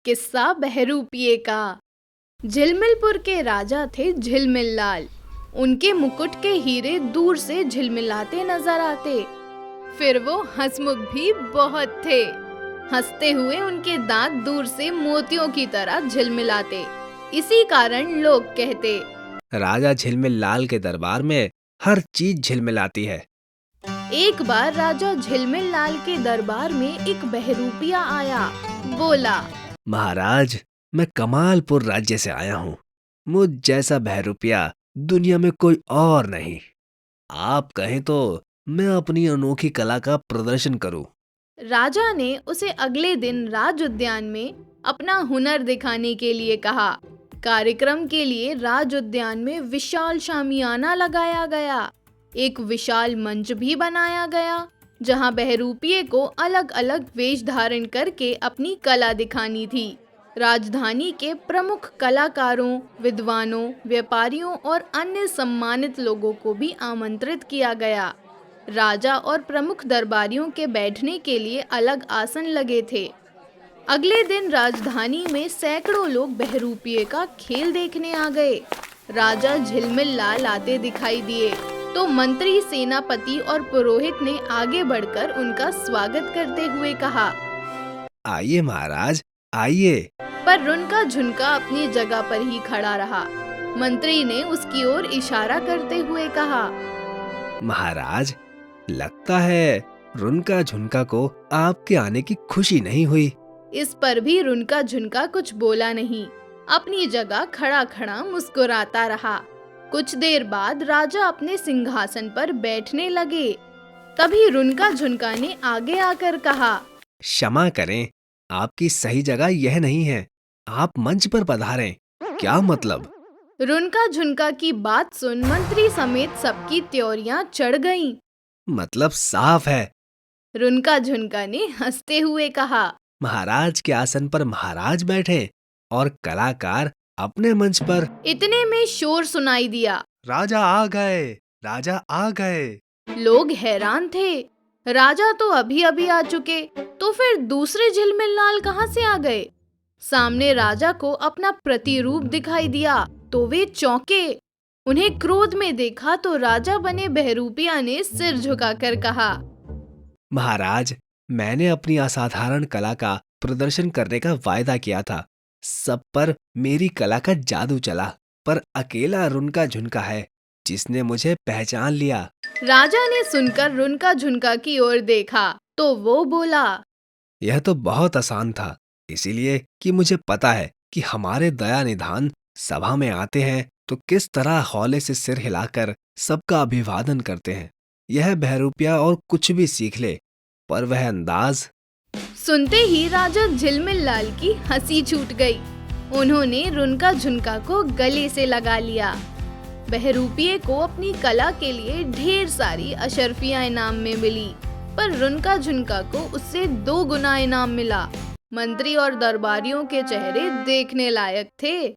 किस्सा बहरूपिये का। झिलमिलपुर के राजा थे झिलमिल लाल। उनके मुकुट के हीरे दूर से झिलमिलाते नजर आते। फिर वो हंसमुख भी बहुत थे। हंसते हुए उनके दांत दूर से मोतियों की तरह झिलमिलाते। इसी कारण लोग कहते, राजा झिलमिल लाल के दरबार में हर चीज झिलमिलाती है। एक बार राजा झिलमिल लाल के दरबार में एक बहरूपिया आया। बोला, महाराज, मैं कमालपुर राज्य से आया हूँ। मुझ जैसा बहरूपिया दुनिया में कोई और नहीं। आप कहें तो मैं अपनी अनोखी कला का प्रदर्शन करूं। राजा ने उसे अगले दिन राज उद्यान में अपना हुनर दिखाने के लिए कहा। कार्यक्रम के लिए राज उद्यान में विशाल शामियाना लगाया गया। एक विशाल मंच भी बनाया गया, जहां बहरूपिये को अलग अलग वेश धारण करके अपनी कला दिखानी थी। राजधानी के प्रमुख कलाकारों, विद्वानों, व्यापारियों और अन्य सम्मानित लोगों को भी आमंत्रित किया गया। राजा और प्रमुख दरबारियों के बैठने के लिए अलग आसन लगे थे। अगले दिन राजधानी में सैकड़ों लोग बहरूपिये का खेल देखने आ गए। राजा झिलमिल लाल आते दिखाई दिए तो मंत्री, सेनापति और पुरोहित ने आगे बढ़कर उनका स्वागत करते हुए कहा, आइए महाराज, आइए। पर रुनका झुनका अपनी जगह पर ही खड़ा रहा। मंत्री ने उसकी ओर इशारा करते हुए कहा, महाराज, लगता है रुनका झुनका को आपके आने की खुशी नहीं हुई। इस पर भी रुनका झुनका कुछ बोला नहीं। अपनी जगह खड़ा खड़ा मुस्कुराता रहा। कुछ देर बाद राजा अपने सिंहासन पर बैठने लगे। तभी रुनका झुनका ने आगे आकर कहा, क्षमा करें, आपकी सही जगह यह नहीं है। आप मंच पर पधारें। क्या मतलब? रुनका झुनका की बात सुन मंत्री समेत सबकी त्योरियां चढ़ गईं। मतलब साफ है। रुनका झुनका ने हंसते हुए कहा, महाराज के आसन पर महाराज बैठे और कलाकार अपने मंच पर। इतने में शोर सुनाई दिया, राजा आ गए, राजा आ गए। लोग हैरान थे। राजा तो अभी अभी आ चुके, तो फिर दूसरे झिलमिल लाल कहाँ से आ गए? सामने राजा को अपना प्रतिरूप दिखाई दिया तो वे चौंके। उन्हें क्रोध में देखा तो राजा बने बहरूपिया ने सिर झुकाकर कहा, महाराज, मैंने अपनी असाधारण कला का प्रदर्शन करने का वायदा किया था। सब पर मेरी कला का जादू चला, पर अकेला रुनका झुनका है जिसने मुझे पहचान लिया। राजा ने सुनकर रुनका झुनका की ओर देखा तो वो बोला, यह तो बहुत आसान था, इसीलिए कि मुझे पता है कि हमारे दया निधान सभा में आते हैं तो किस तरह हौले से सिर हिलाकर सबका अभिवादन करते हैं। यह बहरूपिया और कुछ भी सीख ले, पर वह अंदाज। सुनते ही राजा झिलमिल लाल की हंसी छूट गई। उन्होंने रुनका झुनका को गले से लगा लिया। बहरूपिये को अपनी कला के लिए ढेर सारी अशर्फियां इनाम में मिली, पर रुनका झुनका को उससे 2 गुना इनाम मिला। मंत्री और दरबारियों के चेहरे देखने लायक थे।